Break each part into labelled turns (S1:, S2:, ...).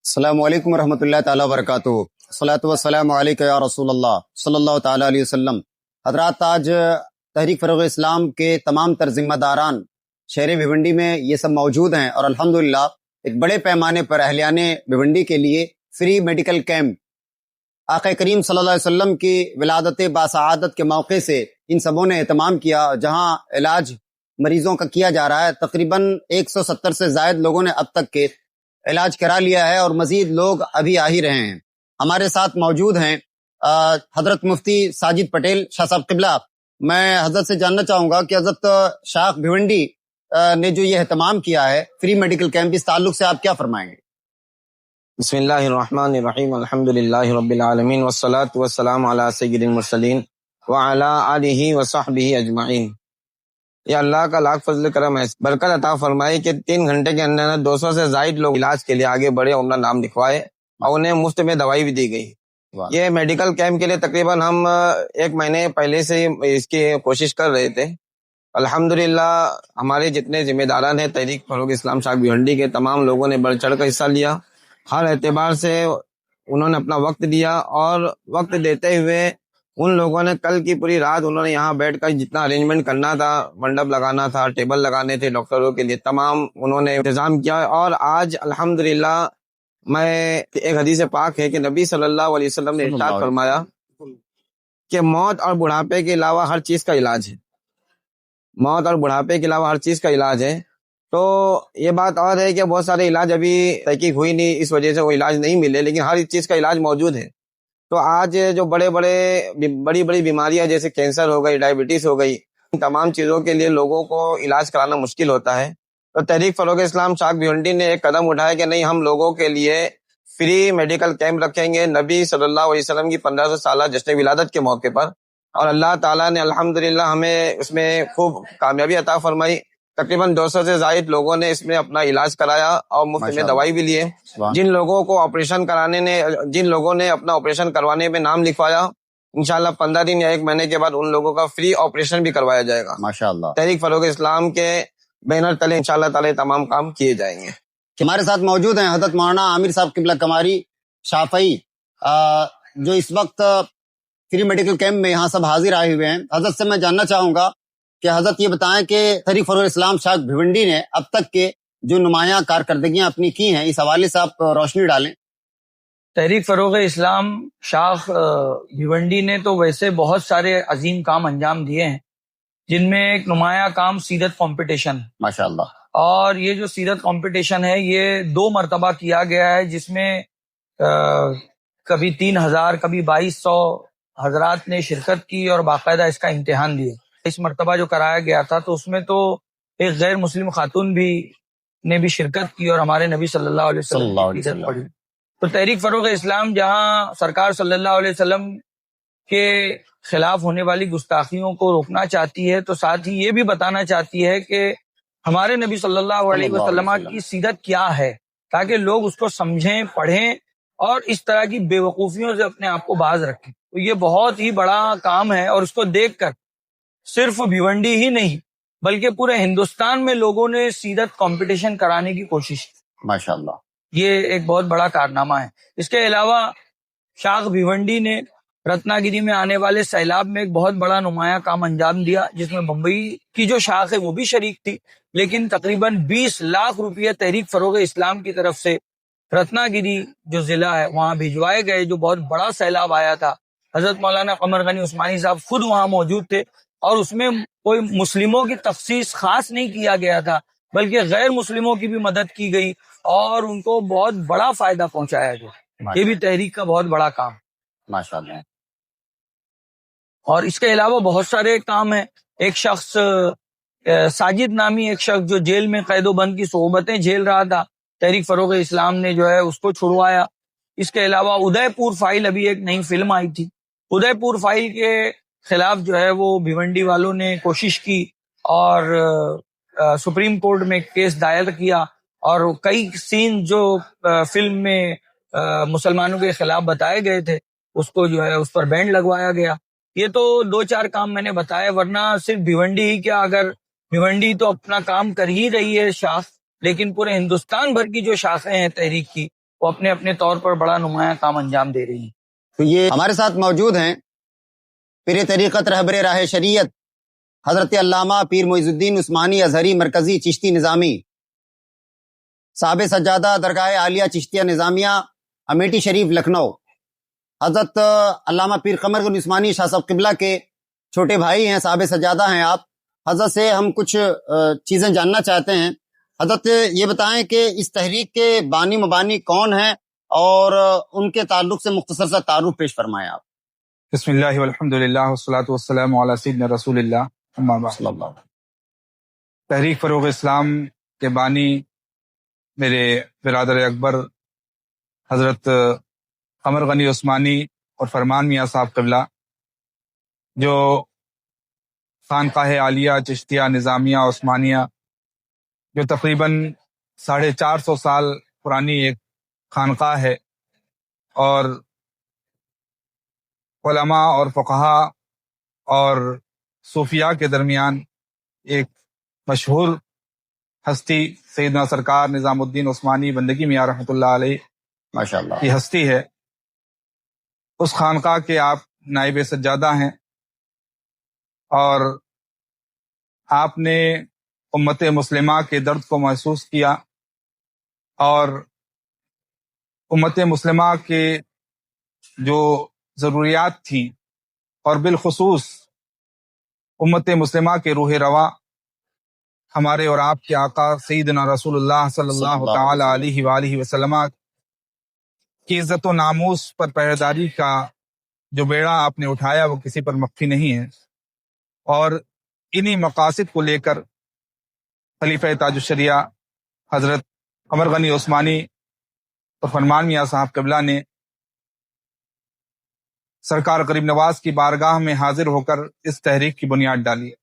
S1: السلام علیکم ورحمۃ اللہ تعالیٰ وبرکاتہ۔ الصلاۃ والسلام علیک یا رسول اللہ صلی اللہ تعالیٰ علیہ وسلم۔ حضرات، آج تحریک فروغ اسلام کے تمام تر ذمہ داران شہر بھیونڈی میں یہ سب موجود ہیں، اور الحمدللہ ایک بڑے پیمانے پر اہلیان بھیونڈی کے لیے فری میڈیکل کیمپ آقا کریم صلی اللہ علیہ وسلم کی ولادت باسعادت کے موقع سے ان سبوں نے اہتمام کیا، جہاں علاج مریضوں کا کیا جا رہا ہے۔ تقریباً 170 سے زائد لوگوں نے اب تک کے علاج کرا لیا ہے، اور مزید لوگ ابھی آ ہی رہے ہیں۔ ہمارے ساتھ موجود ہیں حضرت مفتی ساجد پٹیل شاہ صاحب قبلہ۔ میں حضرت سے جاننا چاہوں گا کہ حضرت شاخ بھیونڈی نے جو یہ اہتمام کیا ہے فری میڈیکل کیمپ، اس تعلق سے آپ کیا فرمائیں گے؟
S2: بسم اللہ الرحمن الرحیم، الحمد للہ رب العالمین، والصلاة والسلام علی سید المرسلین وعلی آلہ وصحبہ اجمعین۔ یہ اللہ کا لاکھ فضل کرم ہے، برکت عطا فرمائے کہ 3 گھنٹے کے اندر 200 سے زائد لوگ علاج کے لیے آگے بڑھے، اپنا نام لکھوائے اور انہیں مفت میں دوائی بھی دی گئی۔ یہ میڈیکل کیمپ کے لیے تقریباً ہم 1 مہینے پہلے سے اس کی کوشش کر رہے تھے۔ الحمدللہ ہمارے جتنے ذمہ داران ہیں تحریک فروغ اسلام شاخ بھیونڈی کے، تمام لوگوں نے بڑھ چڑھ کر حصہ لیا۔ ہر اعتبار سے انہوں نے اپنا وقت دیا، اور وقت دیتے ہوئے ان لوگوں نے کل کی پوری رات انہوں نے یہاں بیٹھ کر جتنا ارینجمنٹ کرنا تھا، منڈپ لگانا تھا، ٹیبل لگانے تھے ڈاکٹروں کے لیے، تمام انہوں نے انتظام کیا۔ اور آج الحمدللہ میں ایک حدیث پاک ہے کہ نبی صلی اللہ علیہ وسلم نے ارشاد فرمایا کہ موت اور بڑھاپے کے علاوہ ہر چیز کا علاج ہے، موت اور بڑھاپے کے علاوہ ہر چیز کا علاج ہے۔ تو یہ بات اور ہے کہ بہت سارے علاج ابھی تحقیق ہوئی نہیں، اس وجہ سے وہ علاج نہیں ملے، لیکن ہر چیز کا علاج موجود ہے۔ تو آج جو بڑی بڑی بیماریاں جیسے کینسر ہو گئی، ڈائبٹیز ہو گئی، ان تمام چیزوں کے لیے لوگوں کو علاج کرانا مشکل ہوتا ہے۔ تو تحریک فروغ اسلام شاخ بھیونڈی نے ایک قدم اٹھایا کہ نہیں، ہم لوگوں کے لیے فری میڈیکل کیمپ رکھیں گے نبی صلی اللہ علیہ وسلم کی 1500 سالہ جشن ولادت کے موقع پر۔ اور اللہ تعالیٰ نے الحمدللہ ہمیں اس میں خوب کامیابی عطا فرمائی۔ تقریباً 200 سے زائد لوگوں نے اس میں اپنا علاج کرایا اور مفت میں دوائی بھی لیے۔ جن لوگوں کو جن لوگوں نے اپنا آپریشن کروانے میں نام لکھوایا، انشاءاللہ 15 دن یا 1 مہینے کے بعد ان لوگوں کا فری آپریشن بھی کروایا جائے گا۔
S1: ماشاءاللہ،
S2: تحریک فروغ اسلام کے بینر تلے انشاءاللہ تعالی تمام کام کیے جائیں گے۔
S1: ہمارے ساتھ موجود ہیں حضرت مولانا عامر صاحب قبلہ کماری شافعی، جو اس وقت فری میڈیکل کیمپ میں یہاں سب حاضر آئے ہوئے ہیں۔ حضرت سے میں جاننا چاہوں گا کہ حضرت یہ بتائیں کہ تحریک فروغ اسلام شاخ بھیونڈی نے اب تک کے جو نمایاں کارکردگیاں اپنی کی ہیں، اس حوالے سے آپ روشنی ڈالیں۔
S3: تحریک فروغ اسلام شاخ بھیونڈی نے تو ویسے بہت سارے عظیم کام انجام دیے ہیں، جن میں ایک نمایاں کام سیرت کمپٹیشن،
S1: ماشاءاللہ،
S3: اور یہ جو سیرت کمپٹیشن ہے یہ 2 مرتبہ کیا گیا ہے، جس میں کبھی 3000 کبھی 2200 حضرات نے شرکت کی اور باقاعدہ اس کا امتحان دیے۔ اس مرتبہ جو کرایا گیا تھا تو اس میں تو ایک غیر مسلم خاتون نے بھی شرکت کی، اور ہمارے نبی صلی اللہ علیہ وسلم کی عزت پڑھی۔ تو تحریک فروغ اسلام جہاں سرکار صلی اللہ علیہ وسلم کے خلاف ہونے والی گستاخیوں کو روکنا چاہتی ہے، تو ساتھ ہی یہ بھی بتانا چاہتی ہے کہ ہمارے نبی صلی اللہ علیہ وسلم کی سیرت کیا ہے، تاکہ لوگ اس کو سمجھیں، پڑھیں اور اس طرح کی بے وقوفیوں سے اپنے آپ کو باز رکھیں۔ تو یہ بہت ہی بڑا کام ہے، اور اس کو دیکھ کر صرف بھیونڈی ہی نہیں بلکہ پورے ہندوستان میں لوگوں نے سیرت کمپٹیشن کرانے کی کوشش کی۔
S1: ماشاءاللہ،
S3: یہ ایک بہت بڑا کارنامہ ہے۔ اس کے علاوہ شاخ بھیونڈی نے رتنا گیری میں آنے والے سیلاب میں ایک بہت بڑا نمایاں کام انجام دیا، جس میں بمبئی کی جو شاخ ہے وہ بھی شریک تھی، لیکن تقریباً 20 لاکھ روپیہ تحریک فروغ اسلام کی طرف سے رتنا گیری جو ضلع ہے وہاں بھجوائے گئے، جو بہت بڑا سیلاب آیا تھا۔ حضرت مولانا قمر غنی عثمانی صاحب خود وہاں موجود تھے، اور اس میں کوئی مسلموں کی تخصیص خاص نہیں کیا گیا تھا، بلکہ غیر مسلموں کی بھی مدد کی گئی اور ان کو بہت بڑا فائدہ پہنچایا گیا۔ یہ بھی تحریک کا بہت بڑا کام،
S1: ماشاءاللہ۔
S3: اور اس کے علاوہ بہت سارے کام ہیں۔ ایک شخص ساجد نامی ایک شخص جو جیل میں قید و بند کی صحبتیں جھیل رہا تھا، تحریک فروغ اسلام نے جو ہے اس کو چھڑوایا۔ اس کے علاوہ ادے پور فائل، ابھی ایک نئی فلم آئی تھی، ادے پور فائل کے خلاف جو ہے وہ بھیونڈی والوں نے کوشش کی اور سپریم کورٹ میں کیس دائر کیا، اور کئی سین جو فلم میں مسلمانوں کے خلاف بتائے گئے تھے اس کو جو ہے اس پر بینڈ لگوایا گیا۔ یہ تو 2-4 کام میں نے بتایا، ورنہ صرف بھیونڈی ہی کیا، اگر بھیونڈی تو اپنا کام کر ہی رہی ہے شاخ، لیکن پورے ہندوستان بھر کی جو شاخیں ہیں تحریک کی، وہ اپنے اپنے طور پر بڑا نمایاں کام انجام دے رہی ہیں۔
S1: تو یہ ہمارے ساتھ موجود ہیں پیر طریقت رہبر راہ شریعت حضرت علامہ پیر معیز الدین عثمانی ازہری مرکزی چشتی نظامی، صاحب سجادہ درگاہ عالیہ چشتیہ نظامیہ امیٹھی شریف لکھنؤ، حضرت علامہ پیر قمر گل عثمانی شاہ صاحب قبلہ کے چھوٹے بھائی ہیں، صاحب سجادہ ہیں آپ۔ حضرت سے ہم کچھ چیزیں جاننا چاہتے ہیں۔ حضرت یہ بتائیں کہ اس تحریک کے بانی مبانی کون ہیں اور ان کے تعلق سے مختصر سا تعارف پیش فرمائیں آپ۔
S4: بسم اللہ والحمد للہ والصلاۃ والسلام علی سیدنا رسول اللہ، اما بعد۔
S1: صلی اللہ علیہ وسلم۔
S4: تحریک فروغ اسلام کے بانی میرے برادر اکبر حضرت قمر غنی عثمانی اور فرمان میاں صاحب قبلہ، جو خانقاہ عالیہ چشتیہ نظامیہ عثمانیہ، جو تقریباً 450 سال پرانی ایک خانقاہ ہے، اور علماء اور فقہا اور صوفیاء کے درمیان ایک مشہور ہستی سیدنا سرکار نظام الدین عثمانی بندگی میاں رحمۃ اللہ علیہ
S1: ماشاء اللہ۔
S4: کی ہستی ہے۔ اس خانقاہ کے آپ نائب سجادہ ہیں، اور آپ نے امت مسلمہ کے درد کو محسوس کیا، اور امت مسلمہ کے جو ضروریات تھیں، اور بالخصوص امت مسلمہ کے روح رواں ہمارے اور آپ کے آقا سیدنا رسول اللہ صلی اللہ تعالی علیہ وآلہ وسلم کی عزت و ناموس پر پہرےداری کا جو بیڑا آپ نے اٹھایا وہ کسی پر مخفی نہیں ہے، اور انہی مقاصد کو لے کر خلیفہ تاج الشریعہ حضرت قمر غنی عثمانی اور فرمان میاں صاحب قبلہ نے سرکار غریب نواز کی بارگاہ میں حاضر ہو کر اس تحریک کی بنیاد ڈالی ہے،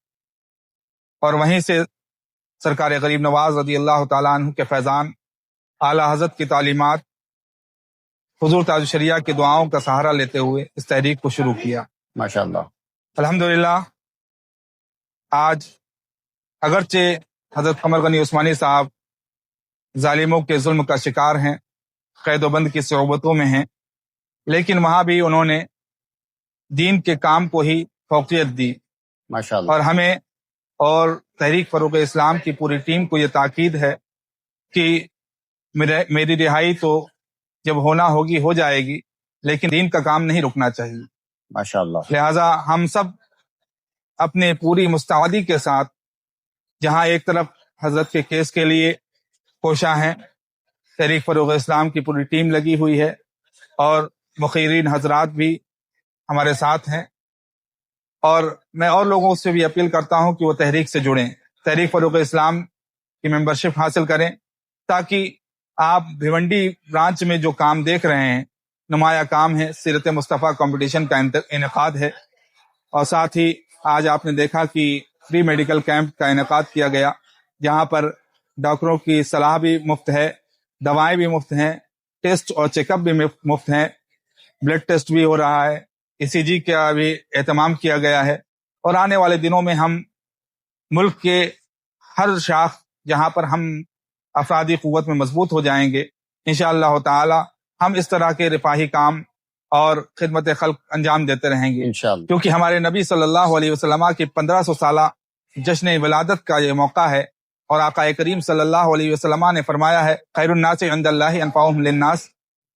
S4: اور وہیں سے سرکار غریب نواز رضی اللہ تعالیٰ عنہ کے فیضان، اعلیٰ حضرت کی تعلیمات، حضور تاج الشریعہ کی دعاؤں کا سہارا لیتے ہوئے اس تحریک کو شروع کیا۔
S1: ماشاء اللہ۔
S4: الحمدللہ آج اگرچہ حضرت قمر غنی عثمانی صاحب ظالموں کے ظلم کا شکار ہیں، قید و بند کی صعوبتوں میں ہیں، لیکن وہاں بھی انہوں نے دین کے کام کو ہی فوقیت دی،
S1: ماشاء اللہ۔
S4: اور ہمیں اور تحریک فروغ اسلام کی پوری ٹیم کو یہ تاکید ہے کہ میری رہائی تو جب ہونا ہوگی ہو جائے گی، لیکن دین کا کام نہیں رکنا چاہیے۔
S1: ماشاء اللہ۔
S4: لہٰذا ہم سب اپنے پوری مستعدی کے ساتھ، جہاں ایک طرف حضرت کے کیس کے لیے کوشاں ہیں، تحریک فروغ اسلام کی پوری ٹیم لگی ہوئی ہے، اور مخیرین حضرات بھی ہمارے ساتھ ہیں، اور میں اور لوگوں سے بھی اپیل کرتا ہوں کہ وہ تحریک سے جڑیں، تحریک فروغ اسلام کی ممبرشپ حاصل کریں، تاکہ آپ بھیونڈی برانچ میں جو کام دیکھ رہے ہیں، نمایاں کام ہے، سیرت مصطفیٰ کمپٹیشن کا انعقاد ہے، اور ساتھ ہی آج آپ نے دیکھا کہ فری میڈیکل کیمپ کا انعقاد کیا گیا، جہاں پر ڈاکٹروں کی صلاح بھی مفت ہے، دوائیں بھی مفت ہیں، ٹیسٹ اور چیک اپ بھی مفت ہیں، بلڈ ٹیسٹ بھی ہو رہا ہے، ECG کا بھی اہتمام کیا گیا ہے، اور آنے والے دنوں میں ہم ملک کے ہر شاخ جہاں پر ہم افرادی قوت میں مضبوط ہو جائیں گے، انشاءاللہ تعالی ہم اس طرح کے رفاہی کام اور خدمت خلق انجام دیتے رہیں گے،
S1: انشاءاللہ۔
S4: کیونکہ ہمارے نبی صلی اللہ علیہ وسلم کی 1500 سالہ جشن ولادت کا یہ موقع ہے، اور آقا کریم صلی اللہ علیہ وسلم نے فرمایا ہے، خیر الناس عند اللہ انفعهم للناس،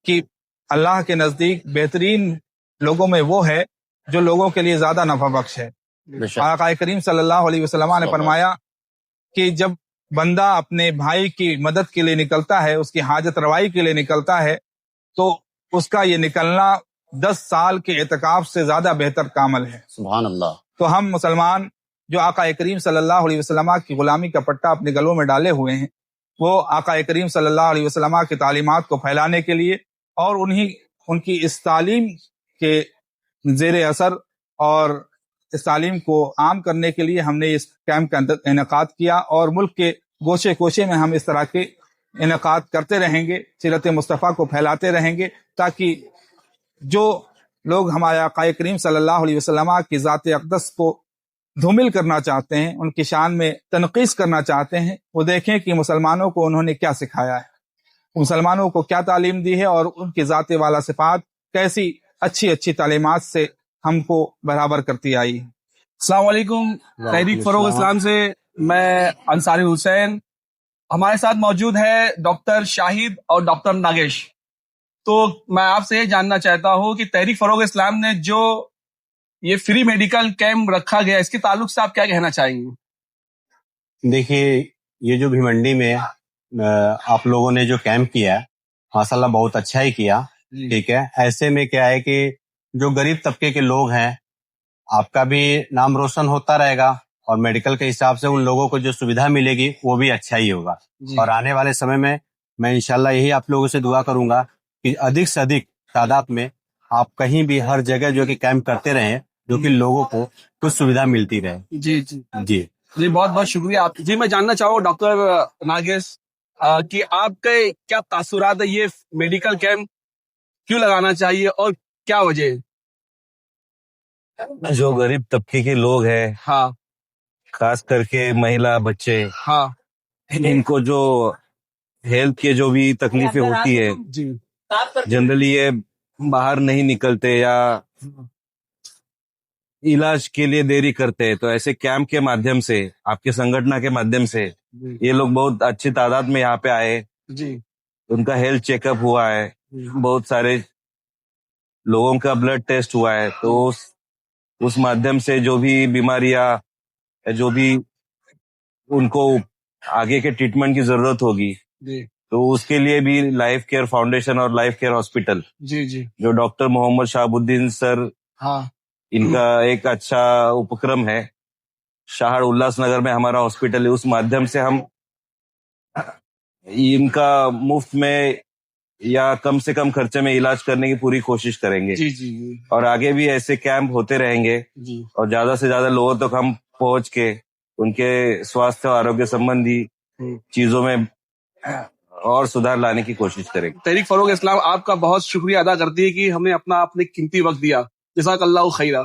S4: کہ اللہ کے نزدیک بہترین لوگوں میں وہ ہے جو لوگوں کے لیے زیادہ نفع بخش ہے۔
S1: بے شک۔
S4: آقا کریم صلی اللہ علیہ وسلم نے فرمایا کہ جب بندہ اپنے بھائی کی مدد کے لیے نکلتا ہے، اس کی حاجت روائی کے لیے نکلتا ہے، تو اس کا یہ نکلنا 10 سال کے اعتکاف سے زیادہ بہتر کا عمل ہے۔
S1: سبحان اللہ۔
S4: تو ہم مسلمان جو آقا کریم صلی اللہ علیہ وسلم کی غلامی کا پٹا اپنے گلوں میں ڈالے ہوئے ہیں، وہ آقا کریم صلی اللہ علیہ وسلم کی تعلیمات کو پھیلانے کے لیے اور ان کی اس تعلیم کے زیر اثر اور اس تعلیم کو عام کرنے کے لیے ہم نے اس کیمپ کا انعقاد کیا، اور ملک کے گوشے کوشے میں ہم اس طرح کے انعقاد کرتے رہیں گے، سیرت مصطفیٰ کو پھیلاتے رہیں گے، تاکہ جو لوگ ہمارے آقا کریم صلی اللہ علیہ وسلم کی ذات اقدس کو دھومل کرنا چاہتے ہیں، ان کی شان میں تنقیص کرنا چاہتے ہیں، وہ دیکھیں کہ مسلمانوں کو انہوں نے کیا سکھایا ہے۔ مسلمانوں کو کیا تعلیم دی ہے اور ان کی ذات والا صفات کیسی اچھی اچھی تعلیمات سے ہم کو برابر کرتی آئی.
S5: السلام علیکم. تحریک فروغ اسلام سے میں انصاری حسین. ہمارے ساتھ موجود ہے ڈاکٹر شاہد اور ڈاکٹر ناگیش. تو میں آپ سے یہ جاننا چاہتا ہوں کہ تحریک فروغ اسلام نے جو یہ فری میڈیکل کیمپ رکھا گیا اس کے تعلق سے آپ کیا کہنا چاہیں گے؟
S6: دیکھیے، یہ جو بھیمنڈی میں آپ لوگوں نے جو کیمپ کیا ہے ماشاء اللہ بہت اچھا ہی کیا. ٹھیک ہے، ایسے میں کیا ہے کہ جو غریب طبقے کے لوگ ہیں آپ کا بھی نام روشن ہوتا رہے گا اور میڈیکل کے حساب سے ان لوگوں کو جو سویدھا ملے گی وہ بھی اچھا ہی ہوگا. اور آنے والے سمے میں انشاءاللہ یہی آپ لوگوں سے دعا کروں گا کہ ادھک سے ادھک تعداد میں آپ کہیں بھی ہر جگہ جو کہ کیمپ کرتے رہیں جو کہ لوگوں کو کچھ سویدھا ملتی رہے.
S5: جی جی
S6: جی
S5: جی، بہت بہت شکریہ آپ. جی میں جاننا چاہوں ڈاکٹر ناگیش کہ آپ کے کیا تاثرات ہے، یہ میڈیکل کیمپ کیوں لگانا چاہیے اور کیا وجہ ہے؟
S7: جو غریب طبقے کے لوگ ہیں،
S5: ہاں
S7: خاص کر کے مہیلا، بچے،
S5: ہاں
S7: ان کو جو ہیلتھ کے جو بھی تکلیفیں ہوتی ہے،
S5: جی
S7: جنرلی یہ باہر نہیں نکلتے یا علاج کے لیے دیری کرتے ہیں. تو ایسے کیمپ کے مادھیم سے، آپ کے سنگھٹنا کے مادھیم سے یہ لوگ بہت اچھی تعداد میں یہاں پہ آئے.
S5: جی
S7: ان کا ہیلتھ چیک اپ ہوا ہے، بہت سارے لوگوں کا بلڈ ٹیسٹ ہوا ہے. تو اس مادھیم سے جو بھی بیماریاں، جو بھی ان کو آگے کے ٹریٹمنٹ کی ضرورت ہوگی
S5: جی
S7: تو اس کے لیے بھی لائف کیئر فاؤنڈیشن اور لائف کیئر ہاسپٹل
S5: جی جی
S7: جو ڈاکٹر محمد شہاب الدین سر،
S5: ہاں
S7: ان کا ایک اچھا اپکرم ہے. شہر الاس نگر میں ہمارا ہاسپٹل ہے. اس مادھیم سے ہم ان کا مفت میں یا کم سے کم خرچے میں علاج کرنے کی پوری کوشش کریں گے.
S5: جی جی جی
S7: اور آگے بھی ایسے کیمپ ہوتے رہیں گے
S5: جی
S7: اور زیادہ سے زیادہ لوگوں تک ہم پہنچ کے ان کے سواستھ اور آروگیہ سمبندھی چیزوں میں اور سدھار لانے کی کوشش کریں گے.
S5: تحریک فروغ اسلام آپ کا بہت شکریہ ادا کرتی ہے کہ ہمیں اپنا قیمتی وقت دیا. جزاک اللہ خیرہ.